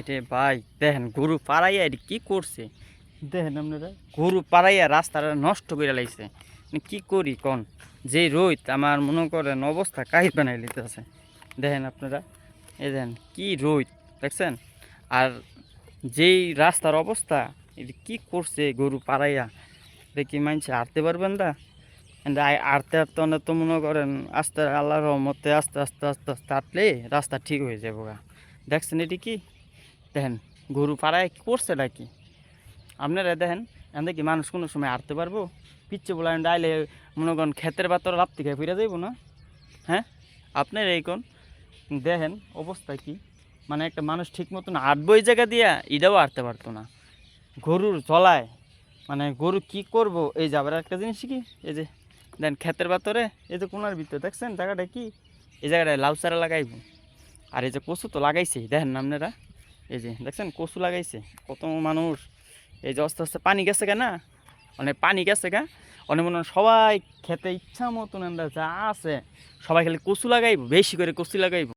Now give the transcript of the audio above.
রে ভাই দেখেন গরু পাড়াইয়া এটি কি করছে। দেখেন আপনারা গরু পাড়াইয়া রাস্তাটা নষ্ট করে লাইছে। কি করি কোন যে রোদ আমার মনে করেন অবস্থা কাহিল বানাই লিতেছে। দেখেন আপনারা এই দেখেন কি রোদ দেখছেন। আর যেই রাস্তার অবস্থা এটি কি করছে গরু পাড়াইয়া দেখি মানছে হাঁটতে পারবেন না। হাঁটতে হাঁটতে অনেক তো মনে করেন আস্তে আল্লাহর রহমতে আস্তে আস্তে আস্তে আস্তে হাঁটলে রাস্তা ঠিক হয়ে যাবো গা। দেখছেন এটি কি দেখেন গরু পাড়ায় কি করছে নাকি আপনারা দেখেন। এখান কি মানুষ কোনো সময় হাঁটতে পারবো? পিচ্ছে বলে ডাইলে মনে করেন ক্ষেতের বাতর লাভ থেকে ফিরে যাইব না। হ্যাঁ আপনার এই কোন দেখেন অবস্থা কি, মানে একটা মানুষ ঠিক মতন হাঁটবো এই জায়গা দিয়া এটাও হাঁটতে পারতো না গরুর চলায়। মানে গরু কি করব এই যাবার একটা জিনিস কি এই যে দেন ক্ষেতের বাতরে এই যে কোনার ভিতরে দেখছেন জায়গাটা কি, এই জায়গাটায় লাউ চারা লাগাইব। আর এই যে কচু তো লাগাইছে দেখেন না আপনারা, এই যে দেখছেন কচু লাগাইছে কত মানুষ। এই যে আস্তে আস্তে পানি গেছে কেনা, অনেক পানি গেছে গা, অনেক মনে হয় সবাই খেতে ইচ্ছা মতন যা আছে সবাই খালি কচু লাগাইব, বেশি করে কচু লাগাইব।